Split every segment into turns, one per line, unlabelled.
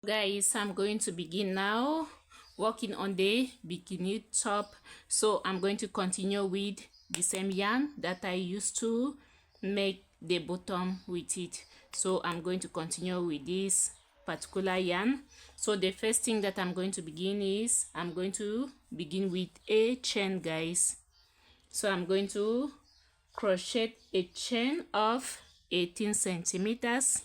Guys, I'm going to begin now working on the bikini top. So I'm going to continue with the same yarn that I used to make the bottom with it. So I'm going to continue with this particular yarn. So the first thing that I'm going to begin is I'm going to begin with a chain, guys. So I'm going to crochet a chain of 18 centimeters.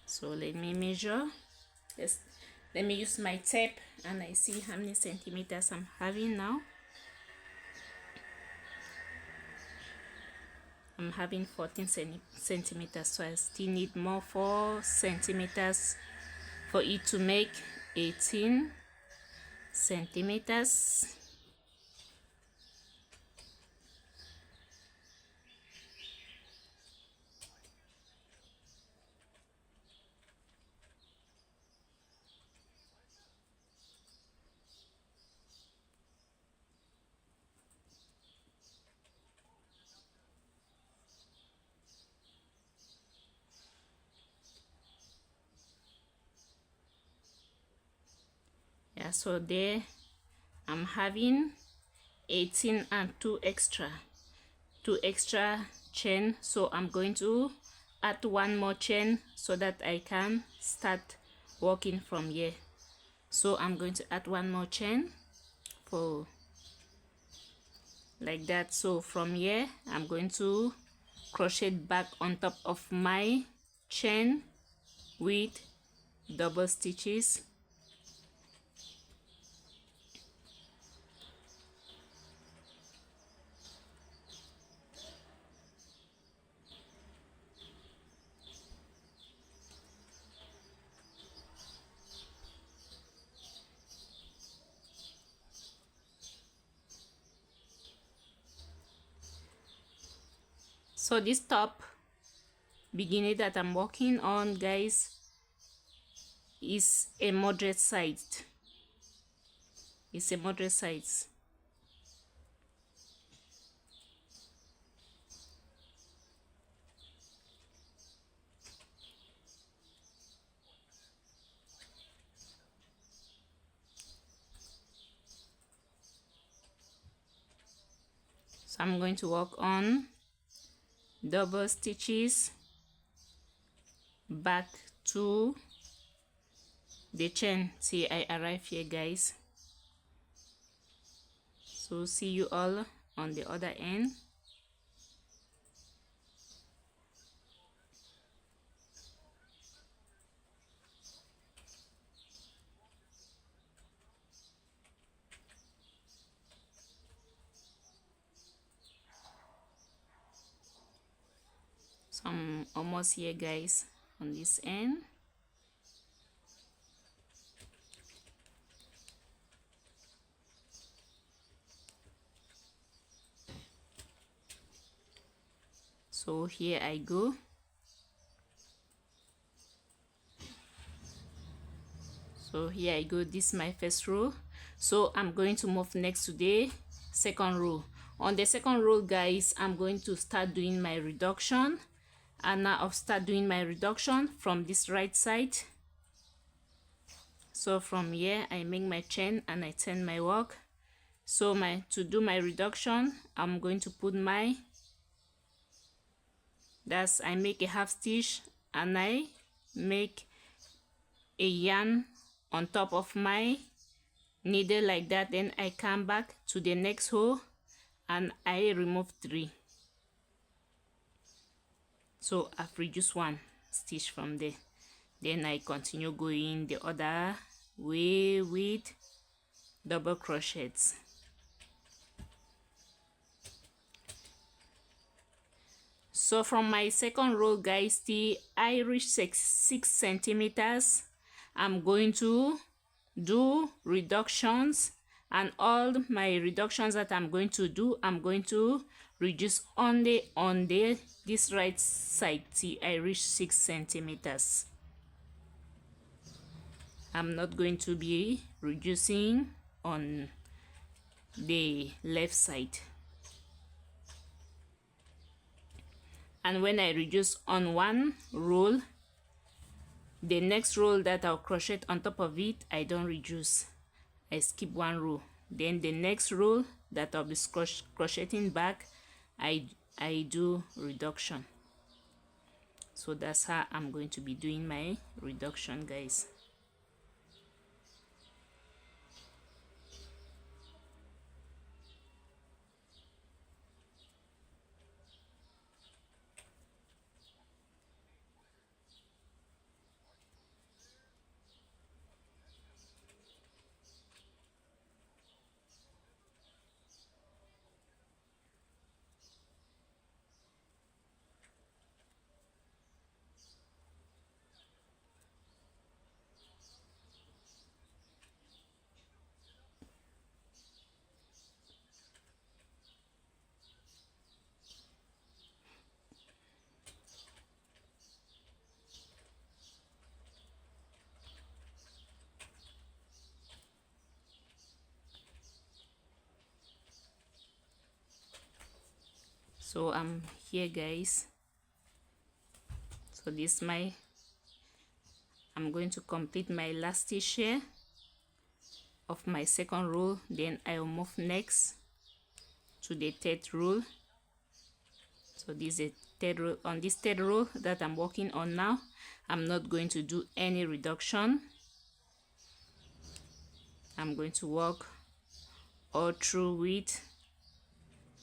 So let me measure. Yes, let me use my tape and I see how many centimeters I'm having now. I'm having 14 centimeters, so I still need more 4 centimeters for it to make 18 centimeters. Yeah, so there I'm having 18 and 2 extra chain. So I'm going to add one more chain so that I can start working from here. So I'm going to add one more chain for like that. So from here I'm going to crochet back on top of my chain with double stitches. So this top bikini that I'm working on, guys, is a moderate sized. It's a moderate size. So I'm going to work on double stitches back to the chain. See, I arrive here, guys. So see you all on the other end. So I'm almost here, guys, on this end. So here I go. So here I go. This is my first row. So I'm going to move next to the second row. On the second row, guys, I'm going to start doing my reduction. And now I'll start doing my reduction from this right side. So from here I make my chain and I turn my work. So to do my reduction, I'm going to put I make a half stitch and I make a yarn on top of my needle like that. Then I come back to the next row and I remove 3. So I've reduced 1 stitch from there. Then I continue going the other way with double crochets. So from my second row, guys, till I reach 6 centimeters, I'm going to do reductions And all my reductions that I'm going to do, I'm going to reduce on this right side till I reach 6 centimeters. I'm not going to be reducing on the left side. And when I reduce on one row, the next row that I'll crochet on top of it, I don't reduce, I skip one row. Then the next row that I'll be crocheting back, I do reduction. So that's how I'm going to be doing my reduction, guys. So I'm here, guys. So this I'm going to complete my last stitch here of my second row. Then I'll move next to the third row. So this is a third row. On this third row that I'm working on now, I'm not going to do any reduction. I'm going to work all through with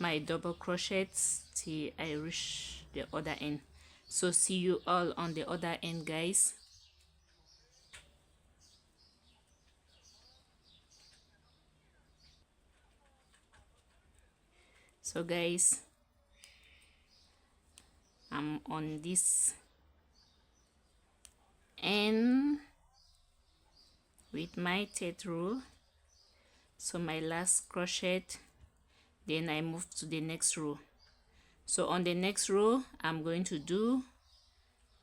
my double crochets till I reach the other end. So see you all on the other end, guys. So guys, I'm on this end with my third row. So my last crochet, then I move to the next row. So on the next row, I'm going to do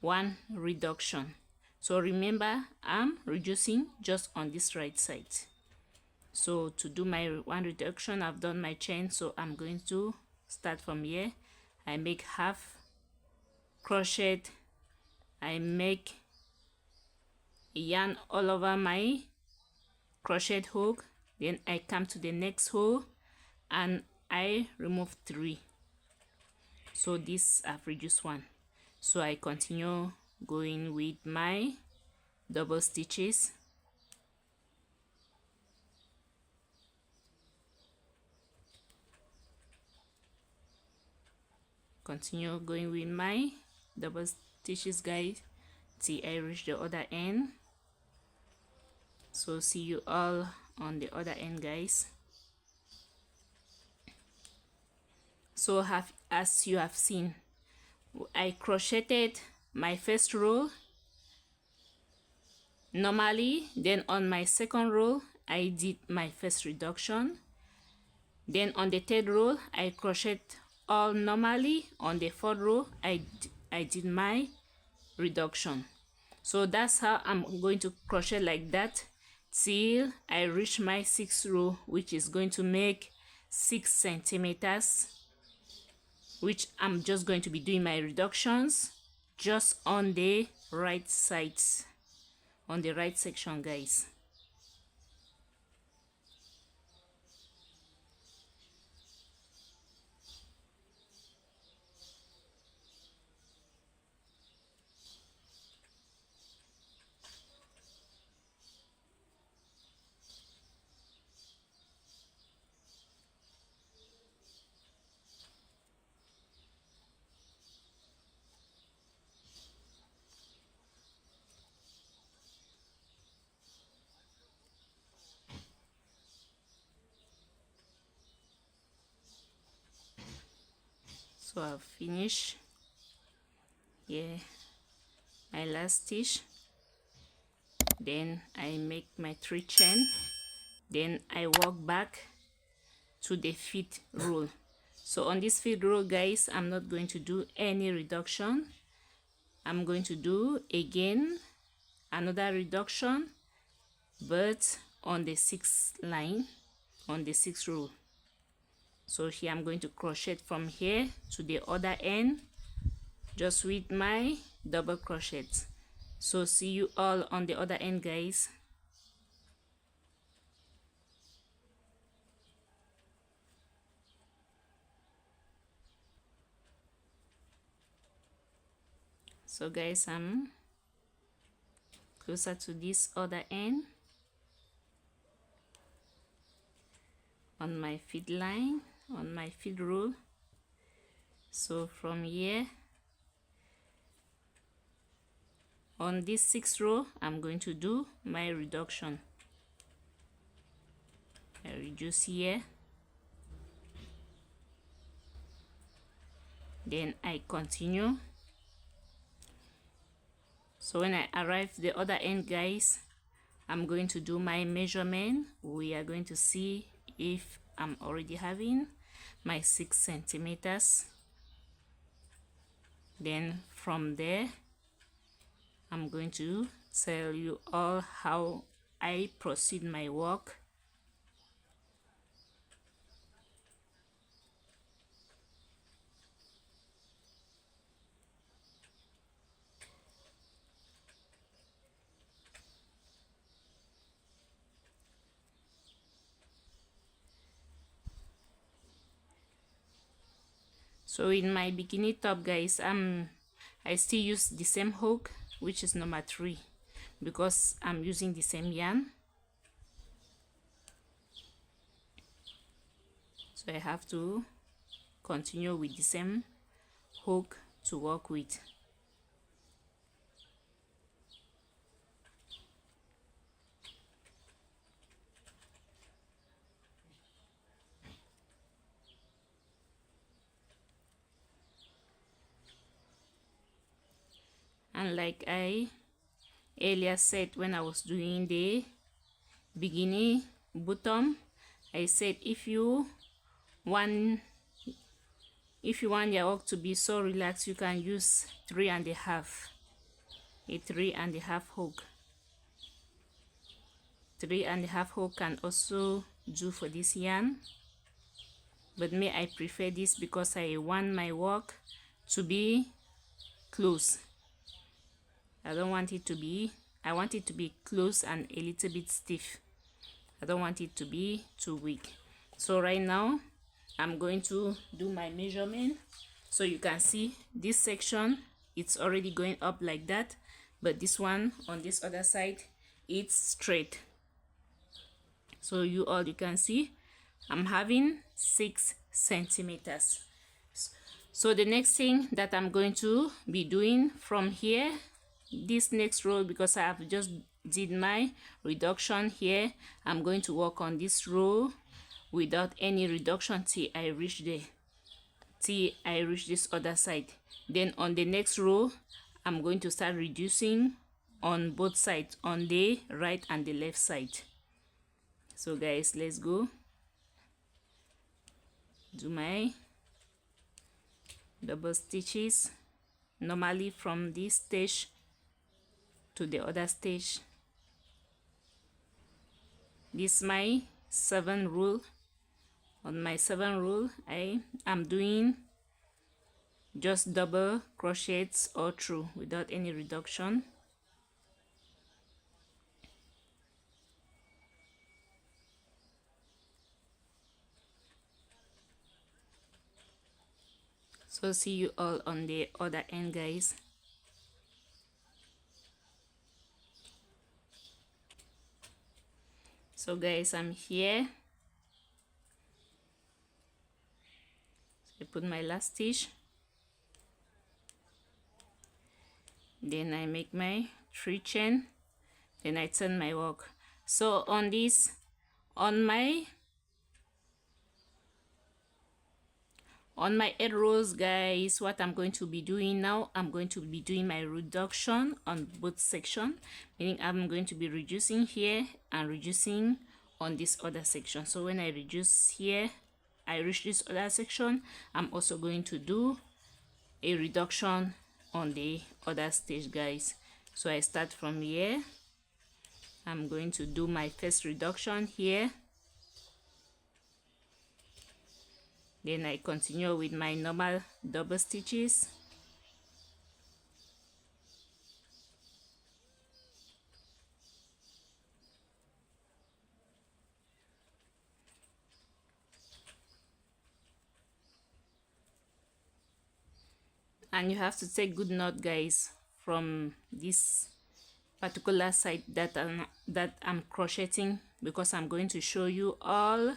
one reduction. So remember, I'm reducing just on this right side. So to do my one reduction, I've done my chain, so I'm going to start from here. I make half crochet, I make yarn all over my crochet hook, then I come to the next hole and I remove 3. So this I've reduced 1. So I continue going with my double stitches. Continue going with my double stitches, guys, till I reach the other end. So see you all on the other end, guys. So as you have seen, I crocheted my first row normally, then on my second row I did my first reduction, then on the third row I crocheted all normally, on the fourth row I did my reduction. So that's how I'm going to crochet like that till I reach my 6th row, which is going to make 6 centimeters, which I'm just going to be doing my reductions just on the right sides, on the right section, guys. So I've finished here my last stitch, then I make my 3 chain, Then I walk back to the fifth row. So on this fifth row, guys, I'm not going to do any reduction. I'm going to do again another reduction, but on the sixth line, on the sixth row. So here I'm going to crochet from here to the other end, just with my double crochet. So see you all on the other end, guys. So guys, I'm closer to this other end on my feed line, on my feed row. So from here, on this sixth row, I'm going to do my reduction. I reduce here, then I continue. So when I arrive the other end, guys, I'm going to do my measurement. We are going to see if I'm already having my 6 centimeters. Then from there, I'm going to tell you all how I proceed my work. So in my bikini top, guys, I still use the same hook, which is number 3, because I'm using the same yarn. So I have to continue with the same hook to work with. And like I earlier said when I was doing the bikini bottom, I said if you want your work to be so relaxed, you can use 3.5, a 3.5 hook. 3.5 hook can also do for this yarn, but me, I prefer this because I want my work to be close. I want it to be close and a little bit stiff. I don't want it to be too weak. So right now I'm going to do my measurement. So you can see this section, it's already going up like that, but this one on this other side, it's straight. So you can see I'm having 6 centimeters. So the next thing that I'm going to be doing from here, this next row, because I have just did my reduction here, I'm going to work on this row without any reduction till I reach this other side. Then on the next row, I'm going to start reducing on both sides, on the right and the left side. So guys, let's go do my double stitches normally from this stage to the other stage. This is my 7 rule. On my 7 rule, I am doing just double crochets all through without any reduction. So see you all on the other end, guys. So guys, I'm here. So I put my last stitch, then I make my 3 chain, then I turn my work. So on this, on my 8 rows, guys, what I'm going to be doing now, I'm going to be doing my reduction on both sections, meaning I'm going to be reducing here and reducing on this other section. So when I reduce here, I reach this other section, I'm also going to do a reduction on the other stitch, guys. So I start from here, I'm going to do my first reduction here, then I continue with my normal double stitches, and you have to take good note, guys, from this particular side that I'm crocheting, because I'm going to show you all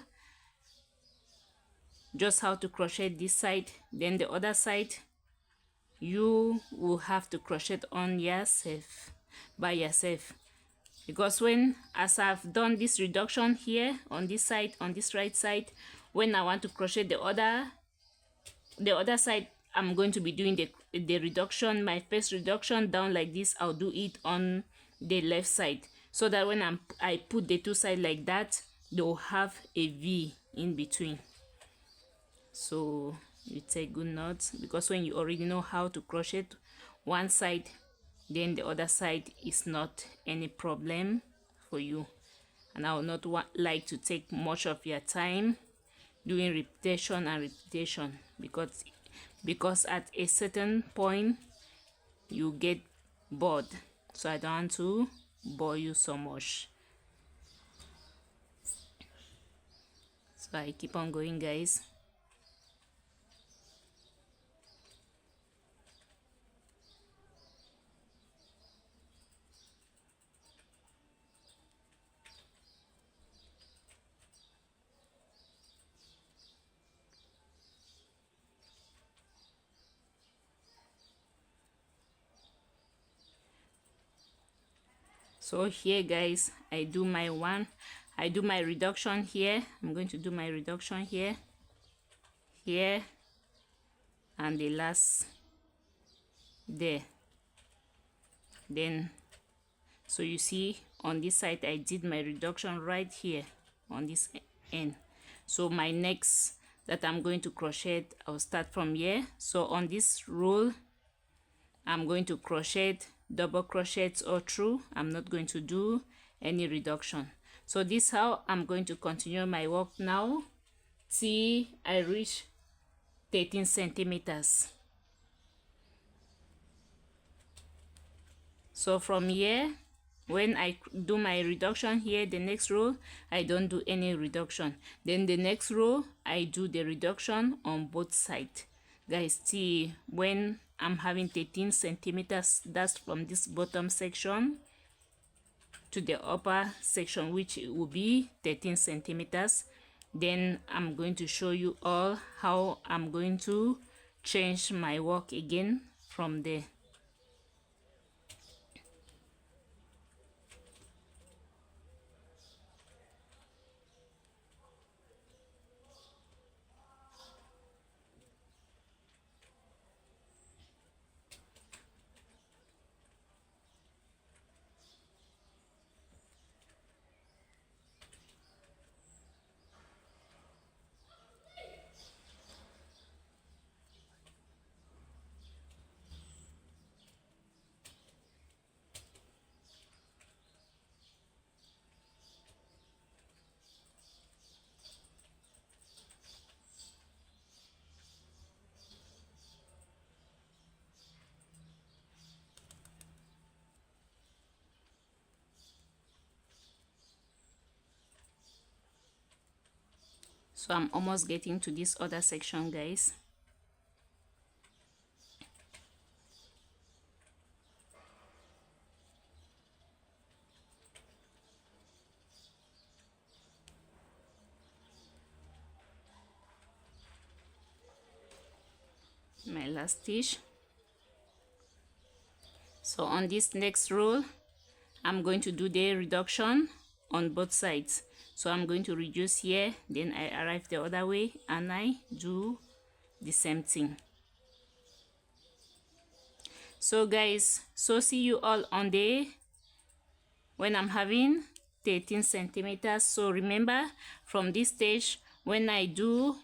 just how to crochet this side, then the other side you will have to crochet on yourself by yourself. Because when, as I've done this reduction here on this side, on this right side, when I want to crochet the other side, I'm going to be doing the reduction, my first reduction down like this. I'll do it on the left side, so that when I put the two sides like that, they'll have a V in between. So you take good notes, because when you already know how to crochet one side, then the other side is not any problem for you. And I will not like to take much of your time doing repetition and repetition, because at a certain point you get bored. So I don't want to bore you so much. So I keep on going, guys. So here, guys, I do my reduction here. I'm going to do my reduction here, and the last there. Then, so you see on this side I did my reduction right here on this end. So my next that I'm going to crochet, I'll start from here. So on this row I'm going to crochet double crochets all through. I'm not going to do any reduction. So this is how I'm going to continue my work now till I reach 13 centimeters. So from here, when I do my reduction here, the next row I don't do any reduction. Then the next row I do the reduction on both sides, guys. See, when I'm having 13 centimeters, that's from this bottom section to the upper section, which will be 13 centimeters. Then I'm going to show you all how I'm going to change my work again from there. So I'm almost getting to this other section, guys. My last stitch. So on this next row I'm going to do the reduction on both sides. So I'm going to reduce here, then I arrive the other way and I do the same thing. So guys, so see you all on the when I'm having 13 centimeters. So remember, from this stage, when I do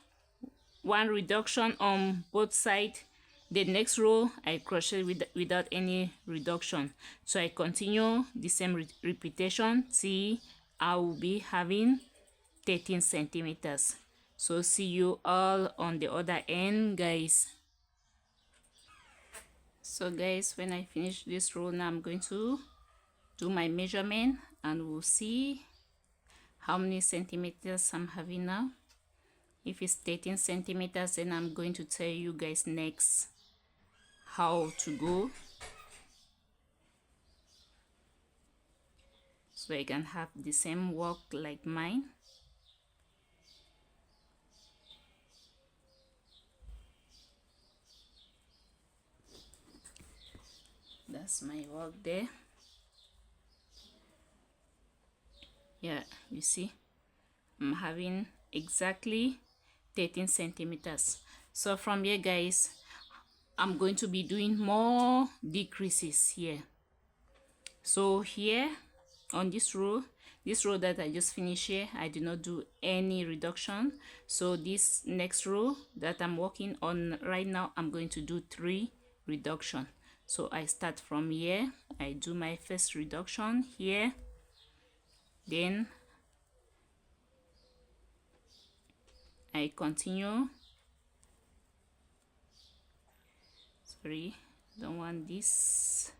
one reduction on both sides, the next row I crochet without any reduction. So I continue the same repetition till I will be having 13 centimeters. So see you all on the other end, guys. So guys, when I finish this row, now I'm going to do my measurement and we'll see how many centimeters I'm having now. If it's 13 centimeters, then I'm going to tell you guys next how to go, so I can have the same work like mine. That's my work there. Yeah, you see, I'm having exactly 13 centimeters. So from here, guys, I'm going to be doing more decreases here. So here on this row that I just finished here, I did not do any reduction. So this next row that I'm working on right now, I'm going to do 3 reduction. So I start from here, I do my first reduction here, then I continue. Sorry, don't want this,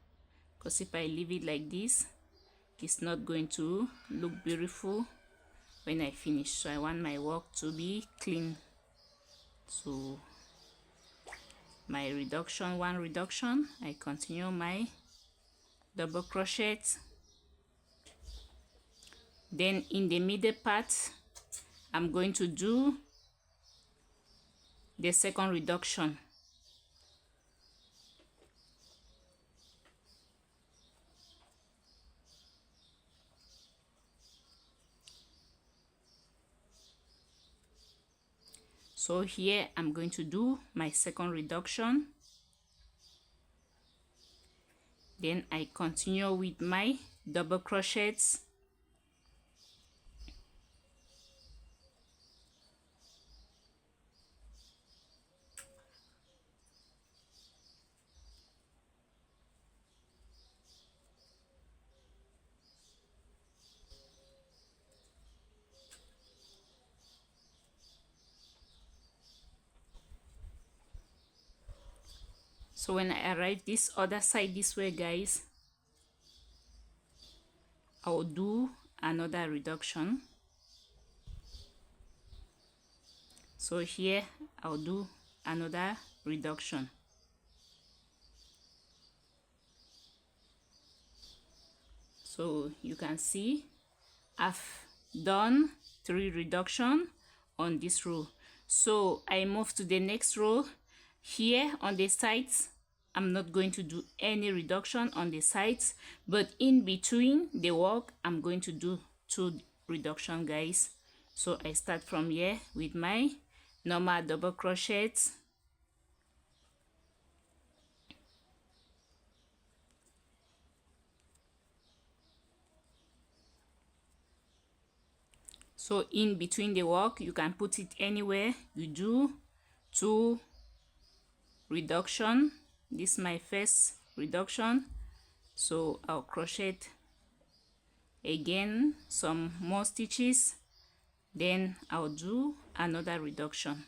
because if I leave it like this, it's not going to look beautiful when I finish. So I want my work to be clean. So my reduction, 1 reduction, I continue my double crochet. Then in the middle part, I'm going to do the second reduction. So here I'm going to do my second reduction, then I continue with my double crochets. So when I arrive this other side this way, guys, I'll do another reduction. So here I'll do another reduction. So you can see I've done 3 reduction on this row. So I move to the next row. Here on the sides, I'm not going to do any reduction on the sides, but in between the work, I'm going to do 2 reduction, guys. So I start from here with my normal double crochets. So in between the work, you can put it anywhere. You do 2 reduction. This is my first reduction, so I'll crochet again some more stitches, then I'll do another reduction.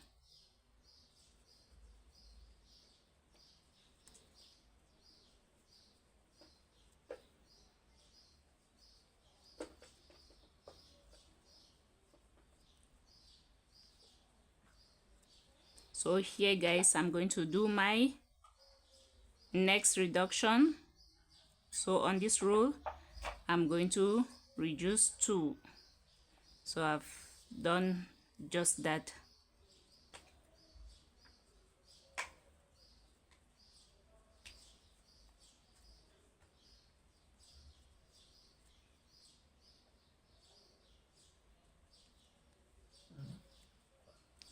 So here, guys, I'm going to do my next reduction. So on this row, I'm going to reduce 2. So I've done just that.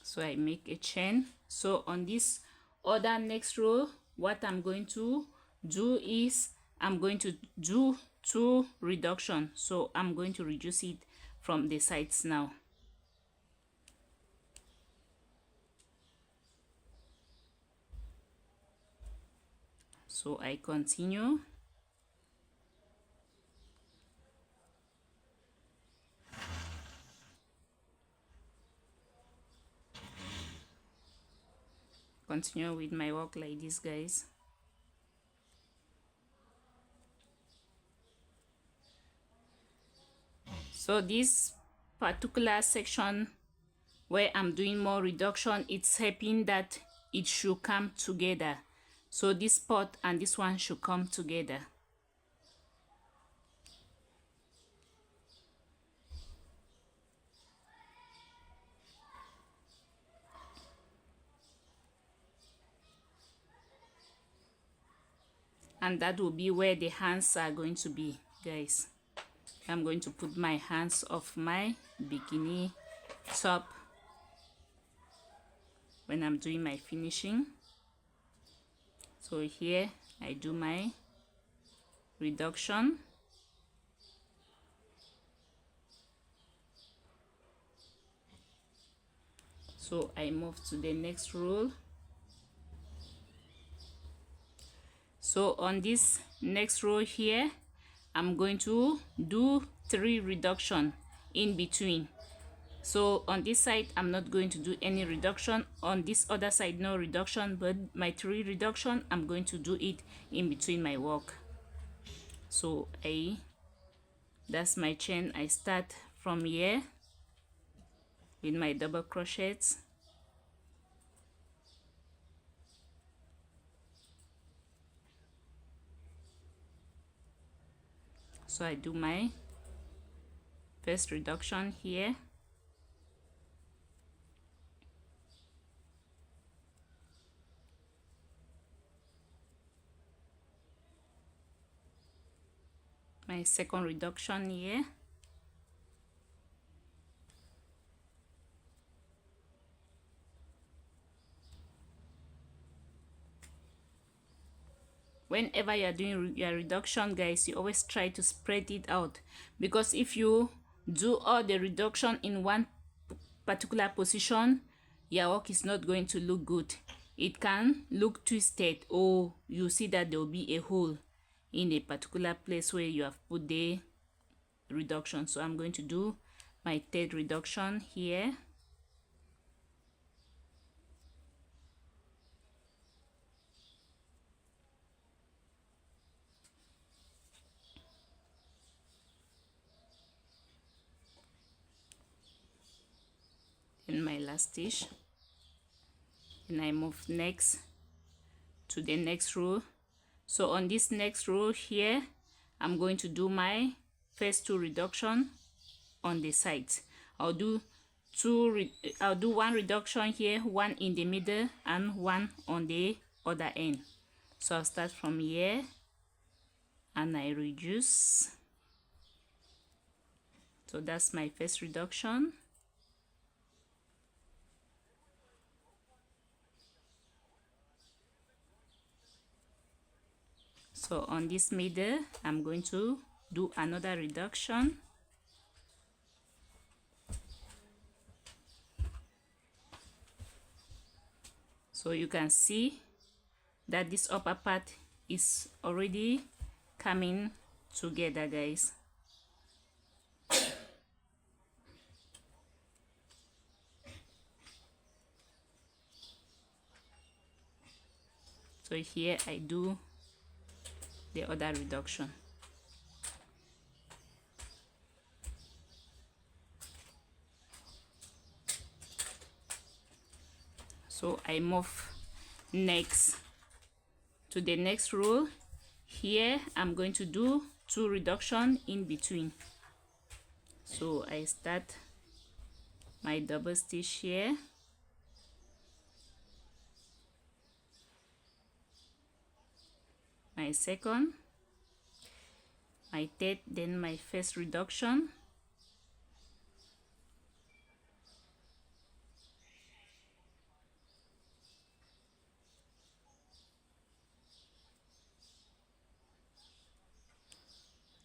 So I make a chain. So on this other next row, what I'm going to do is I'm going to do 2 reduction, so I'm going to reduce it from the sides now. So I continue. Continue with my work like this, guys. So this particular section where I'm doing more reduction, it's helping that it should come together. So this part and this one should come together. And that will be where the hands are going to be, guys. I'm going to put my hands of my bikini top when I'm doing my finishing. So here I do my reduction. So I move to the next row. So on this next row here, I'm going to do 3 reduction in between. So on this side, I'm not going to do any reduction. On this other side, no reduction, but my 3 reduction, I'm going to do it in between my work. So that's my chain. I start from here with my double crochets. So I do my first reduction here. My second reduction here. Whenever you are doing your reduction, guys, you always try to spread it out, because if you do all the reduction in one particular position, your work is not going to look good. It can look twisted, or you see that there will be a hole in a particular place where you have put the reduction. So I'm going to do my third reduction here. In my last stitch, and I move next to the next row. So on this next row here, I'm going to do my first 2 reduction on the sides. I'll do 1 reduction here, 1 in the middle, and 1 on the other end. So I'll start from here and I reduce. So that's my first reduction. So on this middle, I'm going to do another reduction. So you can see that this upper part is already coming together, guys. So here I do the other reduction. So I move next to the next row. Here I'm going to do 2 reduction in between. So I start my double stitch here. My second, my third, then my first reduction.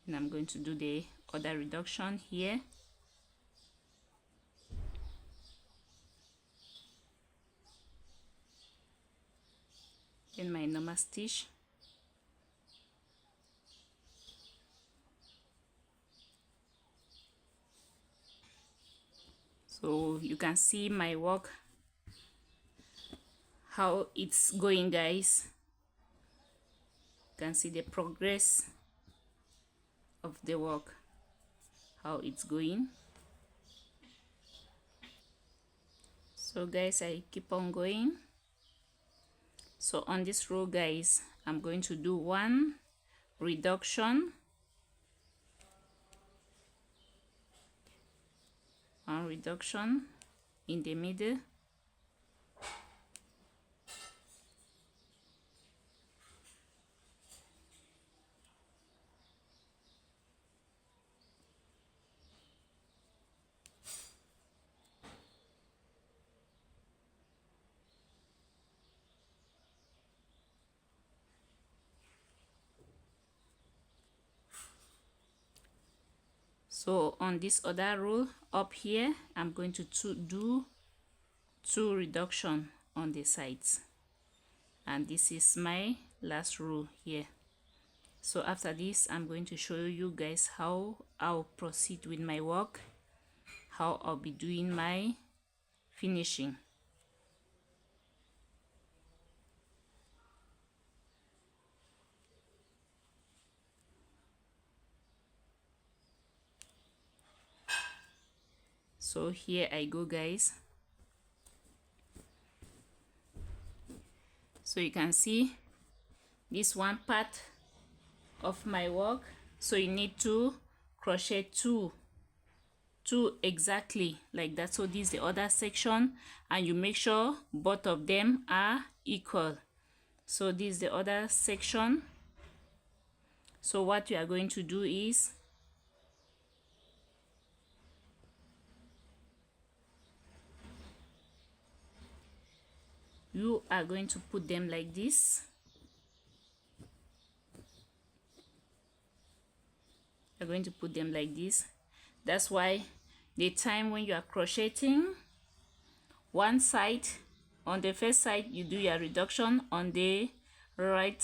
and I'm going to do the other reduction here. In my normal stitch. So you can see my work, how it's going, guys. You can see the progress of the work, how it's going. So guys, I keep on going. So on this row, guys, I'm going to do one reduction, in the middle, so on this other row up here, I'm going to do two reduction on the sides, and this is my last row here. So after this, I'm going to show you guys how I'll proceed with my work, how I'll be doing my finishing. So here I go, guys. So you can see this one part of my work. So you need to crochet two exactly like that. So this is the other section, and you make sure both of them are equal. So this is the other section. So what we are going to do is you are going to put them like this. You're going to put them like this. That's why the time when you are crocheting, one side, on the first side you do your reduction on the right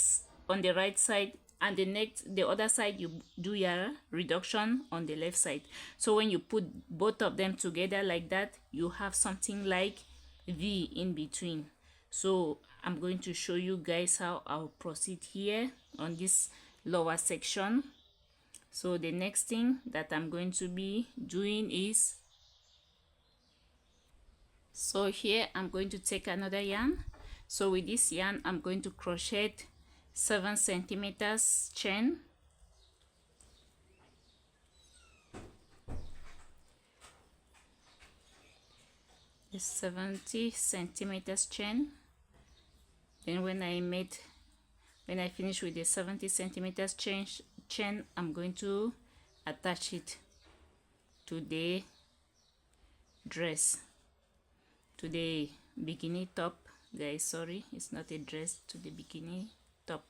side, and the other side you do your reduction on the left side. So when you put both of them together like that, you have something like V in between. So I'm going to show you guys how I'll proceed here on this lower section. So the next thing that I'm going to be doing is, so here I'm going to take another yarn. So with this yarn, I'm going to crochet 7 centimeters chain. The 70 centimeters chain. Then when I finish with the 70 centimeters chain, I'm going to attach it to the dress, to the bikini top, guys. Sorry, it's not a dress, to the bikini top.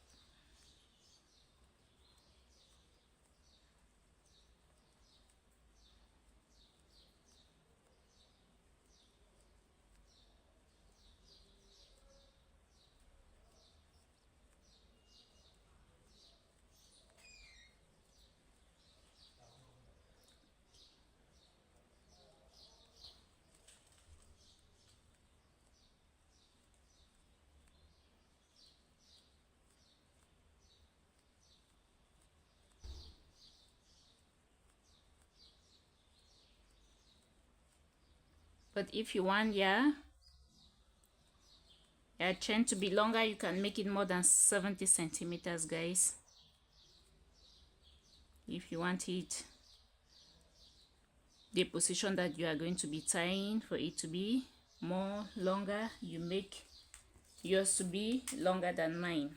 But if you want your chain to be longer, you can make it more than 70 centimeters, guys. If you want it, the position that you are going to be tying, for it to be more longer, you make yours to be longer than mine.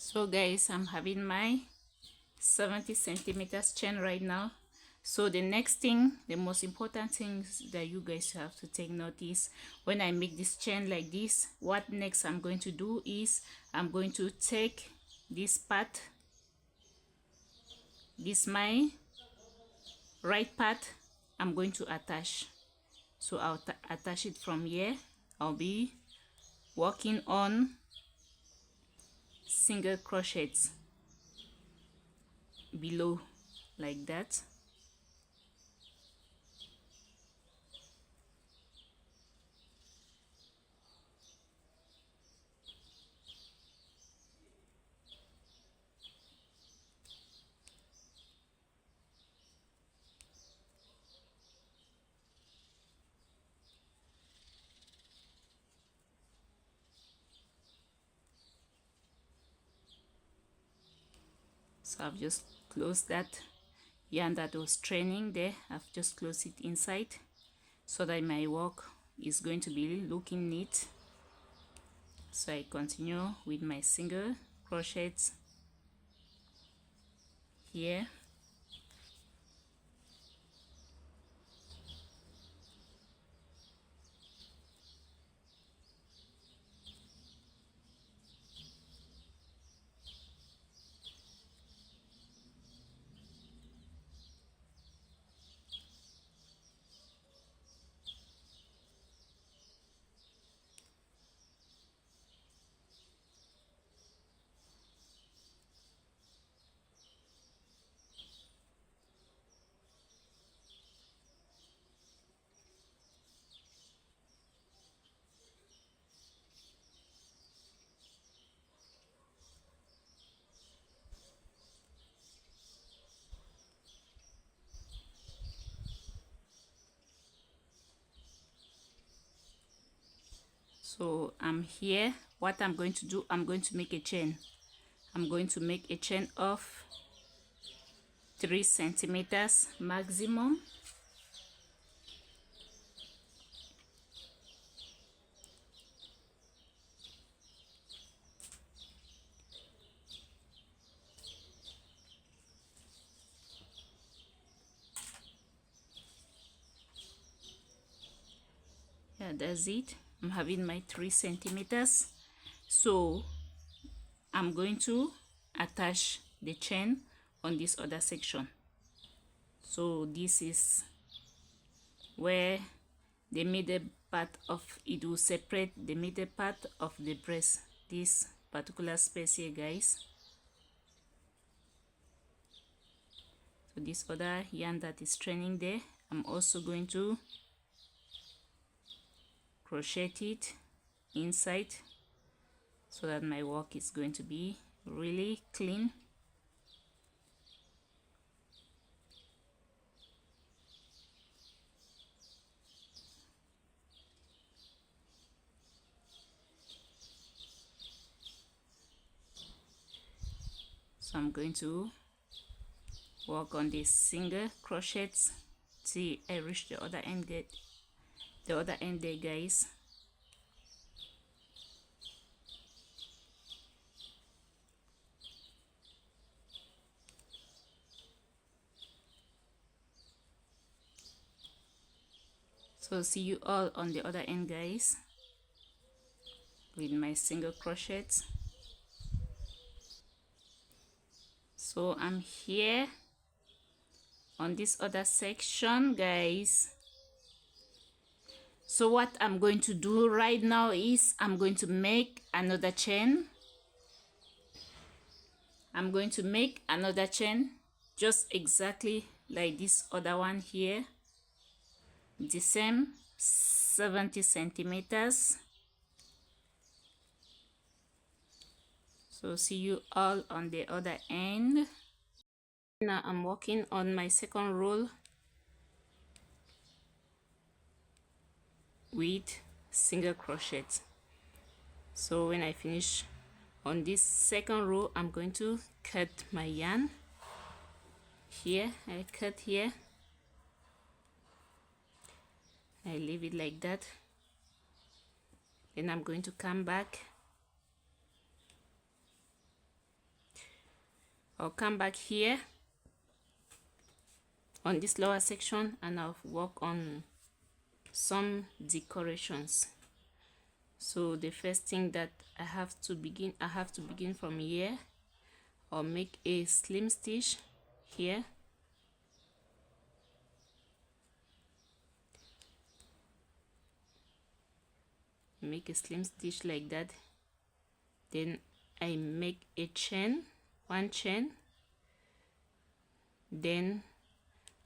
So guys, I'm having my 70 centimeters chain right now. So the next thing, the most important things that you guys have to take notice when I make this chain like this, what next I'm going to do is I'm going to take this part, this my right part, I'm going to attach. So I'll attach it from here. I'll be working on single crochets below like that. So I've just closed that yarn that was training there. I've just closed it inside so that my work is going to be looking neat. So I continue with my single crochets here. So I'm here. What I'm going to do, I'm going to make a chain. I'm going to make a chain of 3 centimeters maximum. Yeah, that's it. I'm having my 3 centimeters. So I'm going to attach the chain on this other section. So this is where the middle part of it will separate the middle part of the breast, this particular space here, guys. So this other yarn that is training there, I'm also going to crochet it inside so that my work is going to be really clean. So I'm going to work on these single crochets till I reach the other end, there, guys. So see you all on the other end, guys, with my single crochets. So I'm here on this other section, guys. So what I'm going to do right now is I'm going to make another chain. I'm going to make another chain just exactly like this other one here, the same 70 centimeters. So see you all on the other end. Now I'm working on my second row with single crochet. So when I finish on this second row, I'm going to cut my yarn here. I cut here, I leave it like that, then I'm going to come back I'll come back here on this lower section and I'll work on some decorations. So the first thing that I have to begin from here. I'll make a slim stitch here. Make a slim stitch like that. Then I make a chain, one chain. Then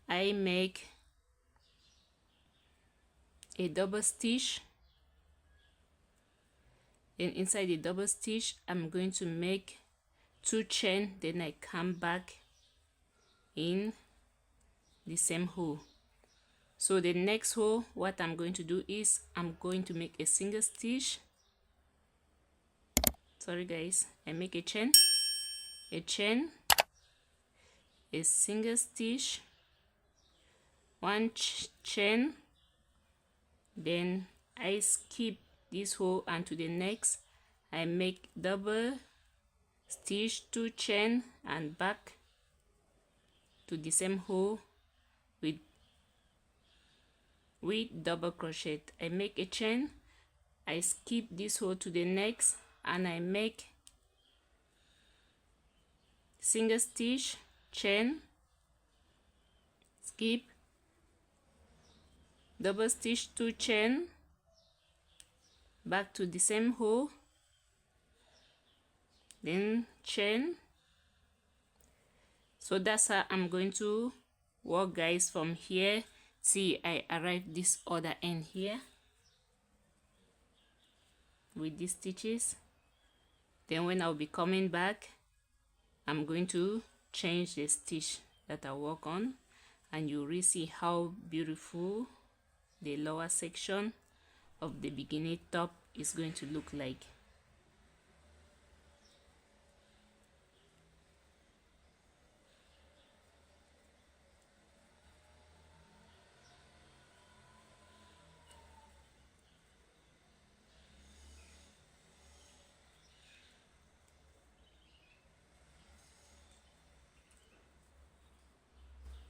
I make a double stitch. Then inside the double stitch I'm going to make 2 chain. Then I come back in the same hole. So the next hole, what I'm going to do is I'm going to make a single stitch. Sorry guys, I make a chain, a single stitch, one chain. Then I skip this hole and to the next I make double stitch, 2 chain, and back to the same hole with double crochet. I make a chain, I skip this hole to the next and I make single stitch, chain, skip, double stitch, 2 chain, back to the same hole, then chain. So that's how I'm going to work guys from here. See, I arrived this other end here with these stitches. Then when I'll be coming back, I'm going to change the stitch that I work on and you will see how beautiful the lower section of the bikini top is going to look like.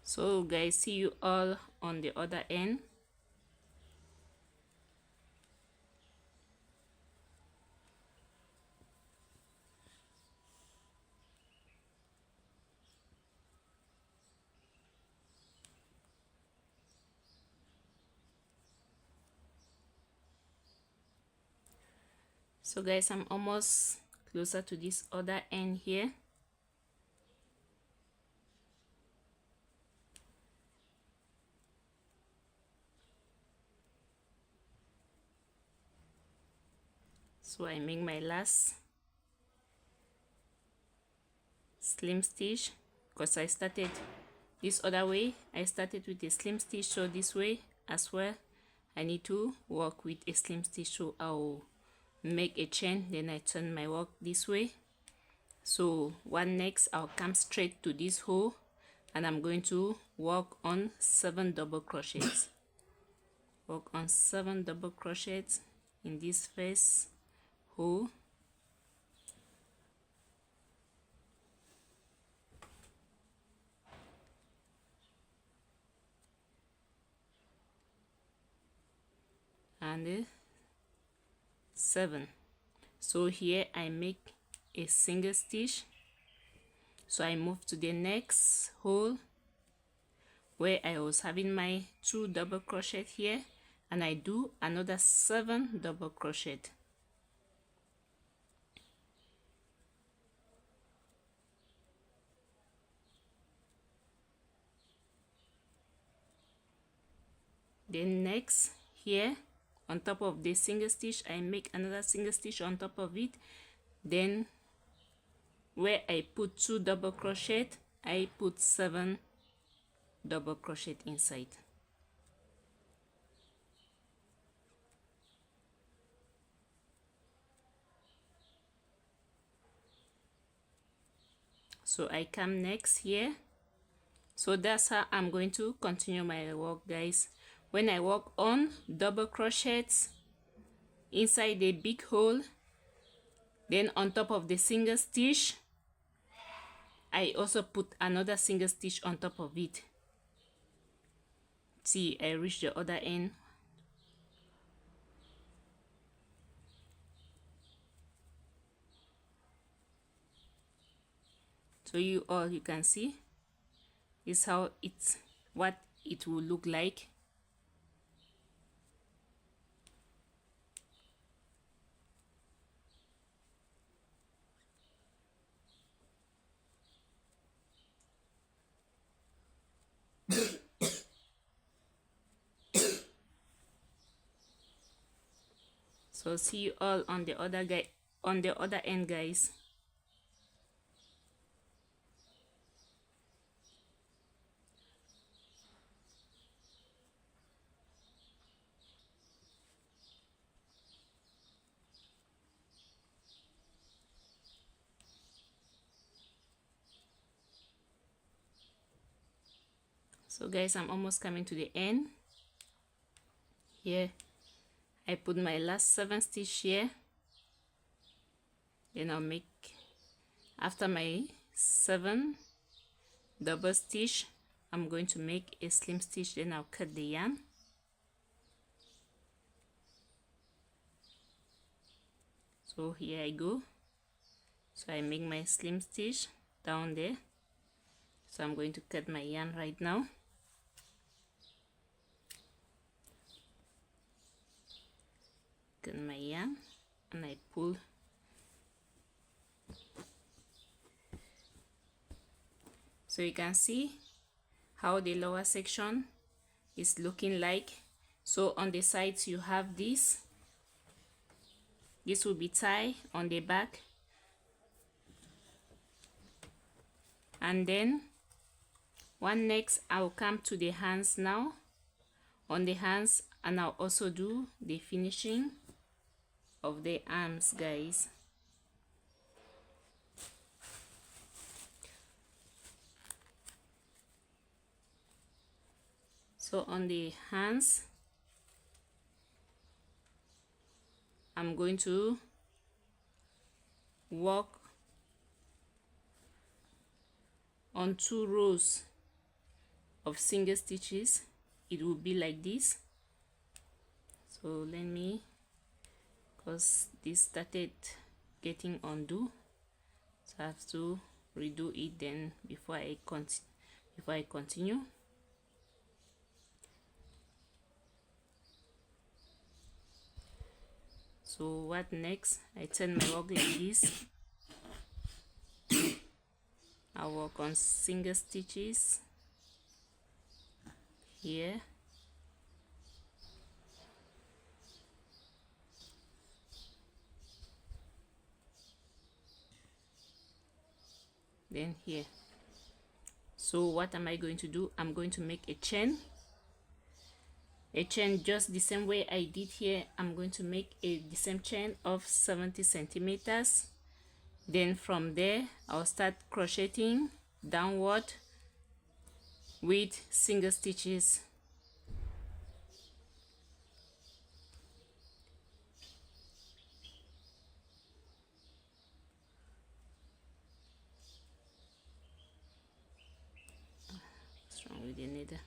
So guys, see you all on the other end. So guys, I'm almost closer to this other end here. So I make my last slim stitch because I started this other way. I started with a slim stitch, so this way as well I need to work with a slim stitch. So I'll make a chain, then I turn my work this way. So one next I'll come straight to this hole and I'm going to work on 7 double crochets. Work on 7 double crochets in this first hole. And 7. So here I make a single stitch. So I move to the next hole where I was having my 2 double crochet here and I do another 7 double crochet. Then next here on top of the single stitch I make another single stitch on top of it. Then where I put 2 double crochet I put 7 double crochet inside. So I come next here. So that's how I'm going to continue my work guys. When I work on double crochets inside the big hole, then on top of the single stitch I also put another single stitch on top of it. See, I reached the other end. So you can see is how it's what it will look like. So see you all on the other end, guys. So guys, I'm almost coming to the end. Here I put my last 7 stitch here. Then I'll make, after my 7 double stitch, I'm going to make a slim stitch. Then I'll cut the yarn. So here I go. So I make my slim stitch down there. So I'm going to cut my yarn right now. Cut my yarn and I pull. So you can see how the lower section is looking like. So on the sides you have this. This will be tie on the back. And then next I'll come to the hands now. On the hands, and I'll also do the finishing of the arms, guys. So on the hands, I'm going to work on 2 rows of single stitches. It will be like this. So let me, because this started getting undo, so I have to redo it then before I continue. So what next? I turn my work like this. I work on single stitches here. Then here. So what am I going to do? I'm going to make a chain just the same way I did here. I'm going to make the same chain of 70 centimeters. Then from there I'll start crocheting downward with single stitches. What's wrong with the needle?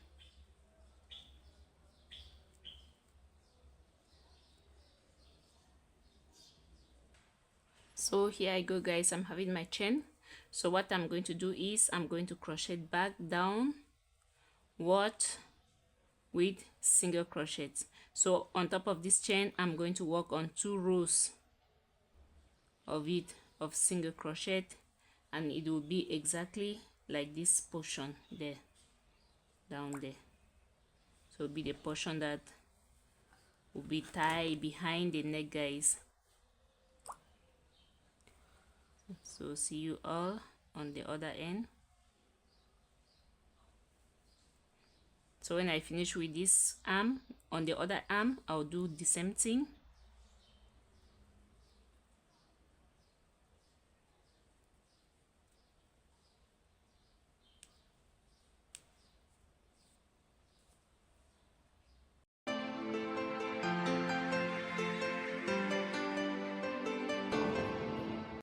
So here I go, guys. I'm having my chain. So what I'm going to do is I'm going to crochet back downward with single crochets. So on top of this chain, I'm going to work on 2 rows of single crochet, and it will be exactly like this portion there, down there. So it'll be the portion that will be tied behind the neck, guys. So see you all on the other end. So when I finish with this arm, on the other arm I'll do the same thing.